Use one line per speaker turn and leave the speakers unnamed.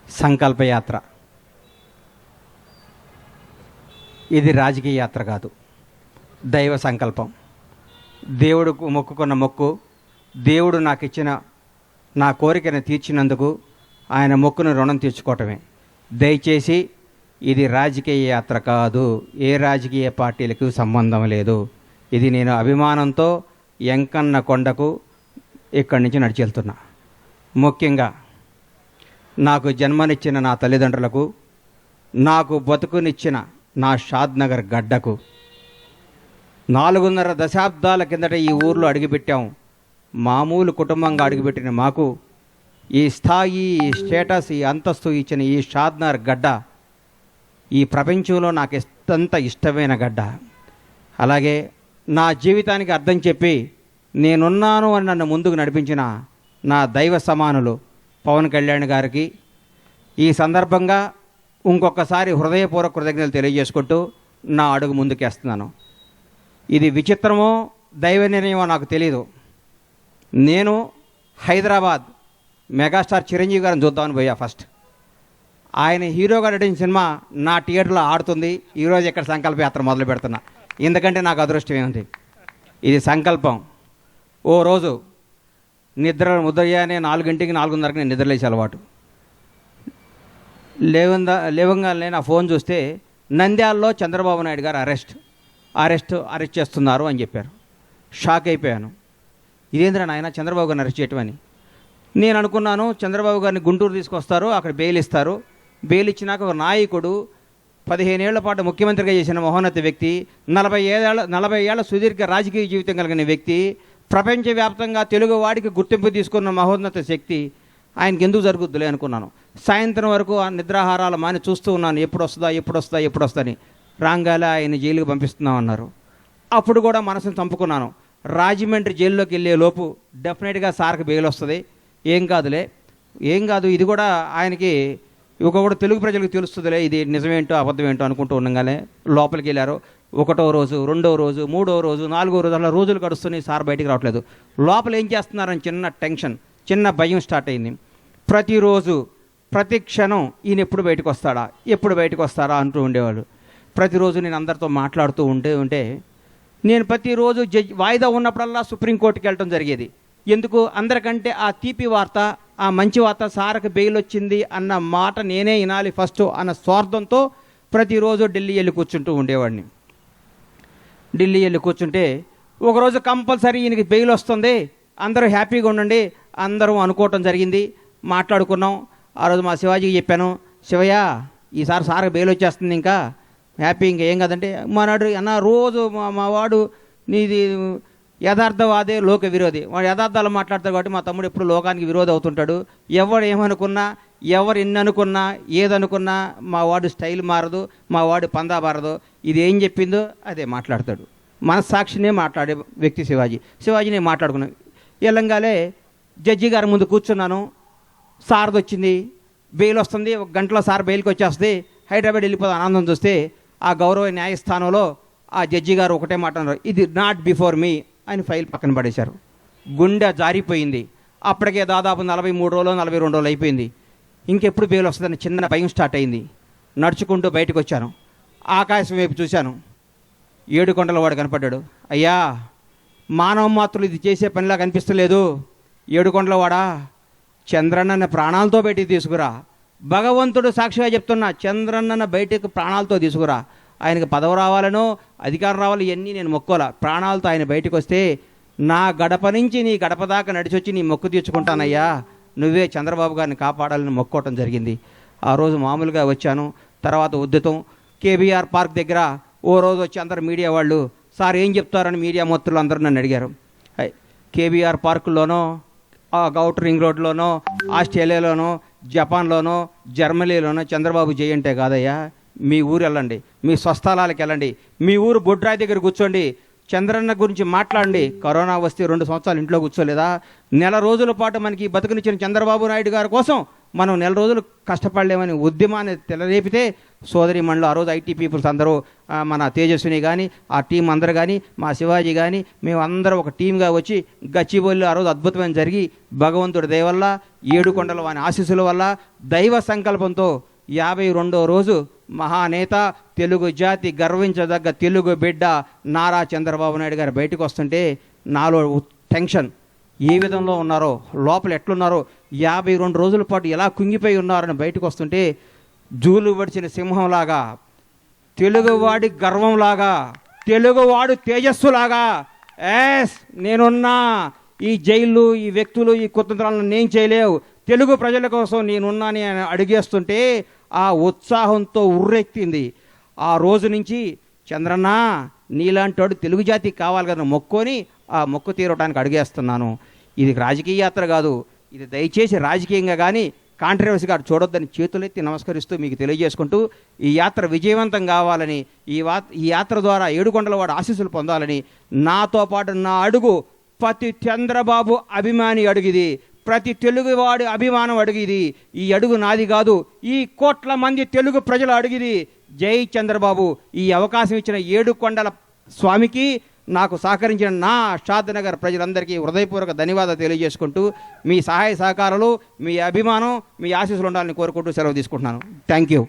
సంకల్పయాత్ర. ఇది రాజకీయ యాత్ర కాదు, దైవ సంకల్పం. దేవుడు మొక్కుకున్న మొక్కు, దేవుడు నాకు ఇచ్చిన నా కోరికను తీర్చినందుకు ఆయన మొక్కును రుణం తీర్చుకోవటమే. దయచేసి ఇది రాజకీయ యాత్ర కాదు, ఏ రాజకీయ పార్టీలకు సంబంధం లేదు. ఇది నేను అభిమానంతో ఎంకన్న కొండకు ఇక్కడి నుంచి నడిచి వెళ్తున్నా. ముఖ్యంగా నాకు జన్మనిచ్చిన నా తల్లిదండ్రులకు, నాకు బతుకునిచ్చిన నా షాద్నగర్ గడ్డకు, 4.5 దశాబ్దాల కిందట ఈ ఊర్లో అడుగుపెట్టాం. మామూలు కుటుంబంగా అడుగుపెట్టిన మాకు ఈ స్థాయి, ఈ స్టేటస్, ఈ అంతస్తు ఇచ్చిన ఈ షాద్నగర్ గడ్డ ఈ ప్రపంచంలో నాకు ఎంత ఇష్టమైన గడ్డ. అలాగే నా జీవితానికి అర్థం చెప్పి నేనున్నాను అని నన్ను ముందుకు నడిపించిన నా దైవ సమానులు పవన్ కళ్యాణ్ గారికి ఈ సందర్భంగా ఇంకొకసారి హృదయపూర్వక కృతజ్ఞతలు తెలియజేసుకుంటూ నా అడుగు ముందుకేస్తున్నాను. ఇది విచిత్రమో దైవ నిర్ణయమో నాకు తెలీదు. నేను హైదరాబాద్ మెగాస్టార్ చిరంజీవి గారిని చూద్దామని పోయా. ఫస్ట్ ఆయన హీరోగా నటించిన సినిమా నా థియేటర్లో ఆడుతుంది. ఈరోజు ఇక్కడ సంకల్పయాత్ర మొదలు పెడుతున్నా. ఎందుకంటే నాకు అదృష్టం ఏముంది, ఇది సంకల్పం. ఓ రోజు ఉదయాన్నే 4 4:30 నేను నిద్రలేసే అలవాటు. లేవంగానే నా ఫోన్ చూస్తే నంద్యాలలో చంద్రబాబు నాయుడు గారు అరెస్ట్ చేస్తున్నారు అని చెప్పారు. షాక్ అయిపోయాను. ఇదేంద్రా నాయన చంద్రబాబు గారిని అరెస్ట్ చేయటమని. నేను అనుకున్నాను చంద్రబాబు గారిని గుంటూరు తీసుకొస్తారు, అక్కడ బెయిల్ ఇస్తారు. బెయిల్ ఇచ్చినాక ఒక నాయకుడు 15 ఏళ్ల పాటు ముఖ్యమంత్రిగా చేసిన మహోన్నత వ్యక్తి, 40 ఏళ్ల సుదీర్ఘ రాజకీయ జీవితం కలిగిన వ్యక్తి, ప్రపంచవ్యాప్తంగా తెలుగు వాడికి గుర్తింపు తీసుకున్న మహోన్నత శక్తి, ఆయనకి ఎందుకు జరుగుద్దులే అనుకున్నాను. సాయంత్రం వరకు ఆ నిద్రాహారాలు మాని చూస్తూ ఉన్నాను, ఎప్పుడు వస్తుందని. రాంగాలే ఆయన జైలుకి పంపిస్తున్నామన్నారు. అప్పుడు కూడా మనసును చంపుకున్నాను. రాజమండ్రి జైల్లోకి వెళ్ళే లోపు డెఫినెట్గా సార్కి బెయిల్ వస్తుంది, ఏం కాదు ఇది కూడా ఆయనకి కూడా తెలుగు ప్రజలకు తెలుస్తుందిలే, ఇది నిజమేంటో అబద్ధమేంటో అనుకుంటూ ఉండగానే లోపలికి వెళ్ళారు. 1వ రోజు, 2వ రోజు, 3వ రోజు, 4వ రోజు అలా రోజులు గడుస్తున్నాయి. సార్ బయటికి రావట్లేదు. లోపల ఏం చేస్తున్నారని చిన్న టెన్షన్, చిన్న భయం స్టార్ట్ అయింది. ప్రతిరోజు ప్రతి క్షణం ఈయన ఎప్పుడు బయటకు వస్తారా అంటూ ఉండేవాళ్ళు. ప్రతిరోజు నేను అందరితో మాట్లాడుతూ ఉంటే నేను ప్రతిరోజు వాయిదా ఉన్నప్పుడల్లా సుప్రీంకోర్టుకి వెళ్ళటం జరిగేది. ఎందుకు? అందరికంటే ఆ తీపి వార్త, ఆ మంచి వార్త, సార్కి బెయిల్ వచ్చింది అన్న మాట నేనే వినాలి ఫస్ట్ అన్న స్వార్థంతో ప్రతిరోజు ఢిల్లీ వెళ్ళి కూర్చుంటూ ఉండేవాడిని. ఢిల్లీ వెళ్ళి కూర్చుంటే ఒకరోజు కంపల్సరీ ఈయనకి బెయిల్ వస్తుంది, అందరూ హ్యాపీగా ఉండండి అందరం అనుకోవటం జరిగింది. మాట్లాడుకున్నాం. ఆ రోజు మా శివాజీకి చెప్పాను, శివయ్య ఈసారి సార్కి బెయిల్ వచ్చేస్తుంది, ఇంకా హ్యాపీ, ఇంకా ఏం కాదంటే మనాడు అన్న రోజు మా వాడు నీది యథార్థవాదే లోక విరోధి, వాడు యథార్థాలు మాట్లాడతాడు కాబట్టి మా తమ్ముడు ఎప్పుడు లోకానికి విరోధి అవుతుంటాడు. ఎవడు ఏమనుకున్నా, ఎవరు ఎన్ని అనుకున్నా, ఏదనుకున్నా మా వాడు స్టైల్ మారదు, మా వాడు పందా మారదు. ఇది ఏం చెప్పిందో అదే మాట్లాడతాడు. మనస్సాక్షినే మాట్లాడే వ్యక్తి శివాజీనే మాట్లాడుకున్నాను. ఎల్లంగాలే జడ్జి గారి ముందు కూర్చున్నాను. సార్ది వచ్చింది, బెయిల్ వస్తుంది, 1 గంటలో సార్ బెయిల్కి వచ్చేస్తుంది, హైదరాబాద్ వెళ్ళిపోతే ఆనందం చూస్తే ఆ గౌరవ న్యాయస్థానంలో ఆ జడ్జి గారు ఒకటే మాట అన్నారు, ఇది నాట్ బిఫోర్ మీ అని ఫైల్ పక్కన పడేశారు. గుండె జారిపోయింది. అప్పటికే దాదాపు 43 రోజులు 42 రోజులు అయిపోయింది. ఇంకెప్పుడు బెయిల్ వస్తుందని చిన్న భయం స్టార్ట్ అయింది. నడుచుకుంటూ బయటకు వచ్చాను. ఆకాశం వైపు చూశాను. 7 కొండల వాడు కనపడ్డాడు. అయ్యా, మానవ మాత్రులు ఇది చేసే పనిలా కనిపిస్తలేదు. 7 కొండల వాడా, చంద్రన్నని ప్రాణాలతో బయటికి తీసుకురా. భగవంతుడు సాక్షిగా చెప్తున్నా, చంద్రన్నను బయటకు ప్రాణాలతో తీసుకురా. ఆయనకు పదవి రావాలనో అధికారం రావాలి, ఇవన్నీ నేను మొక్కోలా. ప్రాణాలతో ఆయన బయటకు వస్తే నా గడప నుంచి నీ గడప దాకా నడిచొచ్చి నీ మొక్కు తీర్చుకుంటానయ్యా, నువ్వే చంద్రబాబు గారిని కాపాడాలని మొక్కోవటం జరిగింది. ఆ రోజు మామూలుగా వచ్చాను. తర్వాత ఉద్యతం కేబీఆర్ పార్క్ దగ్గర ఓ రోజు వచ్చి అందరు మీడియా వాళ్ళు, సార్ ఏం చెప్తారని మీడియా మొత్తులు అందరూ నన్ను అడిగారు. కేబీఆర్ పార్కుల్లోనో, ఔటర్ రింగ్ రోడ్లోనో, ఆస్ట్రేలియాలోనో, జపాన్లోనో, జర్మనీలోనో చంద్రబాబు జయంటే కాదయ్యా, మీ ఊరు వెళ్ళండి, మీ స్వస్థలాలకు వెళ్ళండి, మీ ఊరు బొడ్రాయి దగ్గర కూర్చోండి, చంద్రన్న గురించి మాట్లాడండి. కరోనా వస్తే 2 సంవత్సరాలు ఇంట్లో కూర్చోలేదా? నెల రోజుల పాటు మనకి బతుకునిచ్చిన చంద్రబాబు నాయుడు గారి కోసం మనం నెల రోజులు కష్టపడలేమని ఉద్యమాన్ని తెలరేపితే సోదరి మండలు ఆ రోజు ఐటీ పీపుల్స్ అందరూ మన తేజస్విని కానీ ఆ టీం అందరూ కానీ మా శివాజీ కానీ మేమందరం ఒక టీంగా వచ్చి గచ్చిబౌలిలో ఆ రోజు అద్భుతమైన జరిగి భగవంతుడి దయ వల్ల ఏడుకొండల వాని ఆశీస్సుల వల్ల దైవ సంకల్పంతో 52వ రోజు మహానేత తెలుగు జాతి గర్వించదగ్గ తెలుగు బిడ్డ నారా చంద్రబాబు నాయుడు గారు బయటకు వస్తుంటే నాలో టెన్షన్, ఏ విధంలో ఉన్నారో లోపల ఎట్లున్నారో 52 రోజుల పాటు ఎలా కుంగిపోయి ఉన్నారని బయటకు వస్తుంటే జూలు పడిచిన సింహంలాగా, తెలుగువాడి గర్వంలాగా, తెలుగువాడు తేజస్సులాగా నేనున్నా, ఈ జైళ్ళు ఈ వ్యక్తులు ఈ కుతంత్రాలను నేను చేయలేవు, తెలుగు ప్రజల కోసం నేనున్నాని అని అడిగేస్తుంటే ఆ ఉత్సాహంతో ఉర్రెత్తింది. ఆ రోజు నుంచి చంద్రన్న నీలాంటి వాడు తెలుగు జాతికి కావాలి కదా మొక్కొని ఆ మొక్కు తీరటానికి అడిగేస్తున్నాను. ఇది రాజకీయ యాత్ర కాదు, ఇది దయచేసి రాజకీయంగా కానీ కాంట్రవర్సీగా చూడొద్దని చేతులెత్తి నమస్కరిస్తూ మీకు తెలియజేసుకుంటూ ఈ యాత్ర విజయవంతం కావాలని, ఈ యాత్ర ద్వారా ఏడుకొండల వాడు ఆశీస్సులు పొందాలని, నాతో పాటు నా అడుగు ప్రతి చంద్రబాబు అభిమాని అడుగుది, ప్రతి తెలుగువాడి అభిమానం అడిగిది. ఈ అడుగు నాది కాదు, ఈ కోట్ల మంది తెలుగు ప్రజలు అడిగిది. జై చంద్రబాబు. ఈ అవకాశం ఇచ్చిన ఏడుకొండల స్వామికి, నాకు సహకరించిన నా షాద్నగర్ ప్రజలందరికీ హృదయపూర్వక ధన్యవాదాలు తెలియజేసుకుంటూ మీ సహాయ సహకారాలు, మీ అభిమానం, మీ ఆశీస్సులు ఉండాలని కోరుకుంటూ సెలవు తీసుకుంటున్నాను. Thank you.